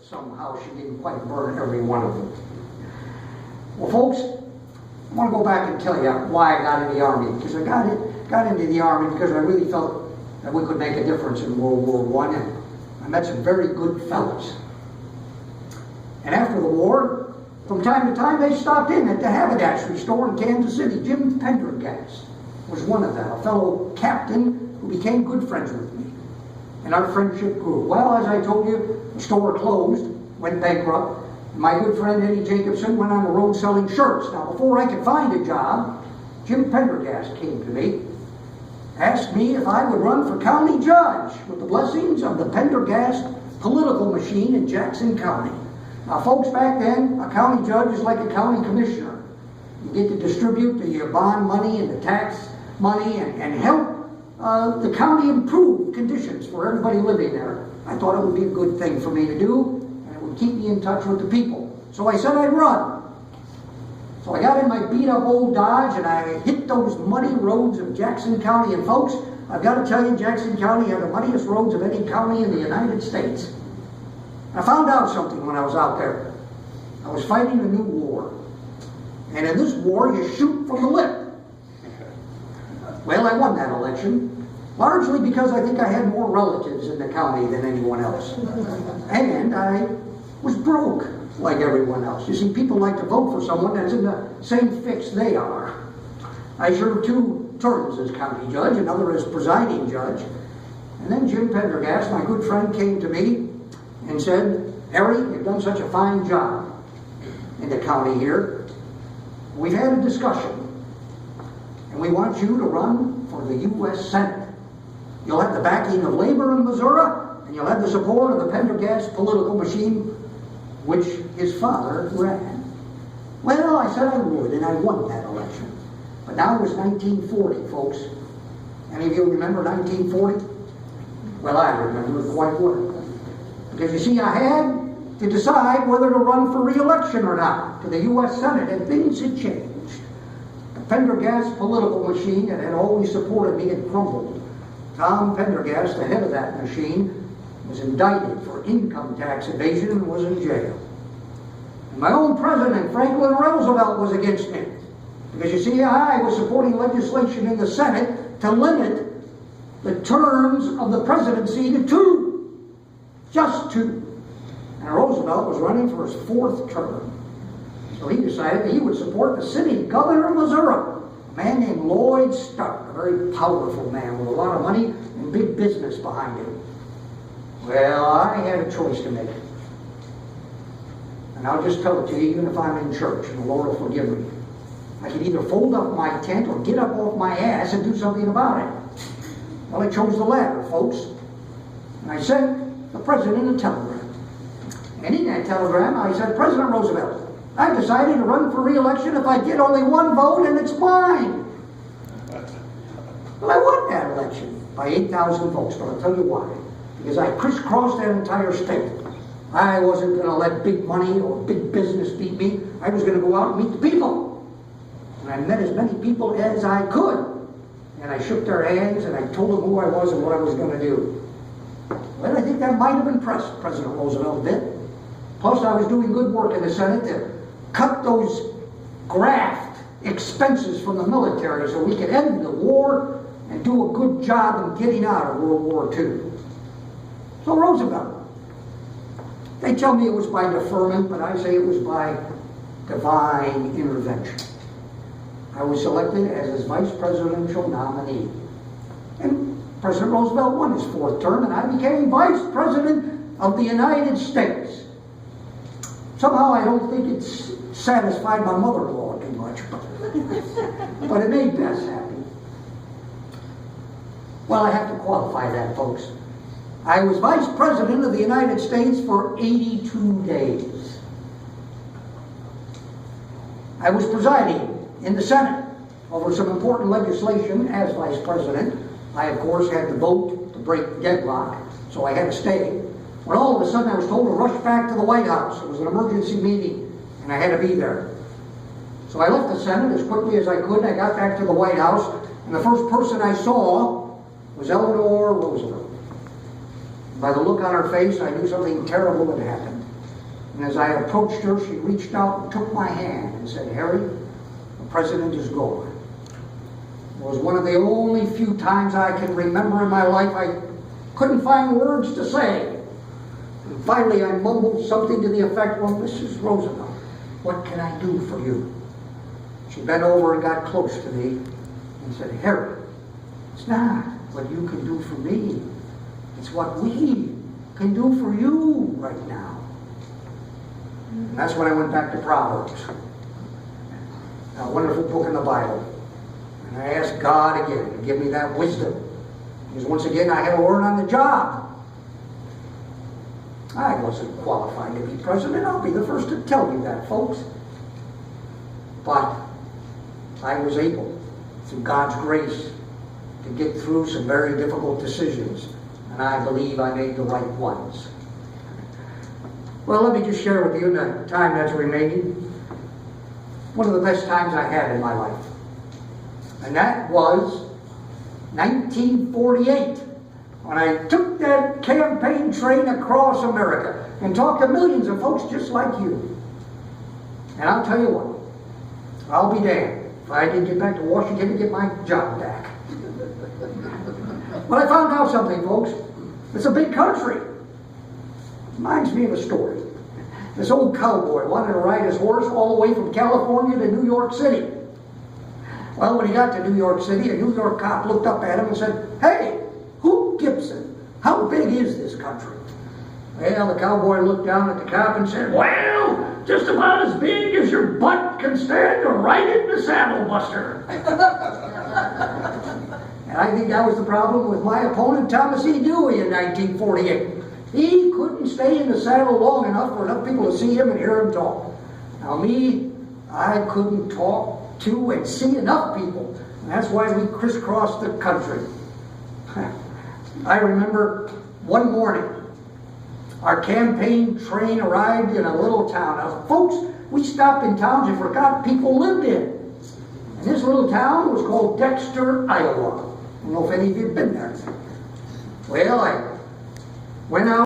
somehow she didn't quite burn every one of them. Well, folks, I want to go back and tell you why I got into the Army. Because I got into the Army because I really felt that we could make a difference in World War I, and I met some very good fellows. And after the war, from time to time, they stopped in at the haberdashery store in Kansas City. Jim Pendergast was one of them, a fellow captain who became good friends with me. And our friendship grew. Well, as I told you, the store closed, went bankrupt. My good friend Eddie Jacobson went on the road selling shirts. Now, before I could find a job, Jim Pendergast came to me, asked me if I would run for county judge with the blessings of the Pendergast political machine in Jackson County. Now, folks, back then, a county judge is like a county commissioner. You get to distribute the bond money and the tax money and help the county improve conditions for everybody living there. I thought it would be a good thing for me to do, and it would keep me in touch with the people. So I said I'd run. So I got in my beat-up old Dodge, and I hit those muddy roads of Jackson County. And folks, I've got to tell you, Jackson County had the muddiest roads of any county in the United States. I found out something when I was out there. I was fighting a new war. And in this war, you shoot from the lip. Well, I won that election, largely because I think I had more relatives in the county than anyone else. And I was broke, like everyone else. You see, people like to vote for someone that's in the same fix they are. I served 2 terms as county judge, another as presiding judge. And then Jim Pendergast, my good friend, came to me and said, "Harry, you've done such a fine job in the county here. We've had a discussion, and we want you to run for the U.S. Senate. You'll have the backing of labor in Missouri, and you'll have the support of the Pendergast political machine, which his father ran." Well, I said I would, and I won that election. But now it was 1940, folks. Any of you remember 1940? Well, I remember it quite well. Because you see, I had to decide whether to run for re-election or not to the U.S. Senate, and things had changed. The Pendergast political machine that had always supported me had crumbled. Tom Pendergast, the head of that machine, was indicted for income tax evasion and was in jail. And my own president, Franklin Roosevelt, was against me. Because you see, I was supporting legislation in the Senate to limit the terms of the presidency to 2. Just 2. And Roosevelt was running for his 4th term. So he decided that he would support the city governor of Missouri, a man named Lloyd Stark, a very powerful man with a lot of money and big business behind him. Well, I had a choice to make. And I'll just tell it to you, even if I'm in church, and the Lord will forgive me. I could either fold up my tent or get up off my ass and do something about it. Well, I chose the latter, folks. And I sent the president a telegram. And in that telegram, I said, "President Roosevelt, I've decided to run for re-election if I get only 1 vote, and it's mine." Well, I won that election by 8,000 votes, but I'll tell you why. Because I crisscrossed that entire state. I wasn't going to let big money or big business beat me. I was going to go out and meet the people. And I met as many people as I could. And I shook their hands, and I told them who I was and what I was going to do. Well, I think that might have impressed President Roosevelt a bit. Plus, I was doing good work in the Senate to cut those graft expenses from the military so we could end the war and do a good job in getting out of World War II. So Roosevelt. They tell me it was by deferment, but I say it was by divine intervention. I was selected as his vice presidential nominee. And President Roosevelt won his 4th term, and I became vice president of the United States. Somehow I don't think it's satisfied my mother-in-law too much, but it made Bess happy. Well, I have to qualify that, folks. I was vice president of the United States for 82 days. I was presiding in the Senate over some important legislation as vice president. I, of course, had to vote to break deadlock, so I had to stay. When all of a sudden I was told to rush back to the White House. It was an emergency meeting, and I had to be there. So I left the Senate as quickly as I could, and I got back to the White House, and the first person I saw was Eleanor Roosevelt. By the look on her face, I knew something terrible had happened. And as I approached her, she reached out and took my hand and said, "Harry, the president is gone." It was one of the only few times I can remember in my life I couldn't find words to say. And finally I mumbled something to the effect, "Well, Mrs. Roosevelt, what can I do for you?" She bent over and got close to me and said, "Harry, it's not what you can do for me. It's what we can do for you right now." And that's when I went back to Proverbs, a wonderful book in the Bible. And I asked God again to give me that wisdom. Because once again, I had to learn on the job. I wasn't qualified to be president. I'll be the first to tell you that, folks. But I was able, through God's grace, to get through some very difficult decisions. And I believe I made the right ones. Well, let me just share with you in the time that's remaining, one of the best times I had in my life. And that was 1948, when I took that campaign train across America and talked to millions of folks just like you. And I'll tell you what, I'll be damned if I didn't get back to Washington to get my job back. But I found out something, folks. It's a big country. Reminds me of a story. This old cowboy wanted to ride his horse all the way from California to New York City. Well, when he got to New York City, a New York cop looked up at him and said, "Hey, Hoop Gibson, how big is this country?" Well, the cowboy looked down at the cop and said, "Well, just about as big as your butt can stand to ride in the saddle, Buster." And I think that was the problem with my opponent, Thomas E. Dewey, in 1948. He couldn't stay in the saddle long enough for enough people to see him and hear him talk. Now me, I couldn't talk to and see enough people. And that's why we crisscrossed the country. I remember one morning, our campaign train arrived in a little town. Now, folks, we stopped in towns and forgot people lived in. And this little town was called Dexter, Iowa. I don't know if any of you have been there. Well, I went out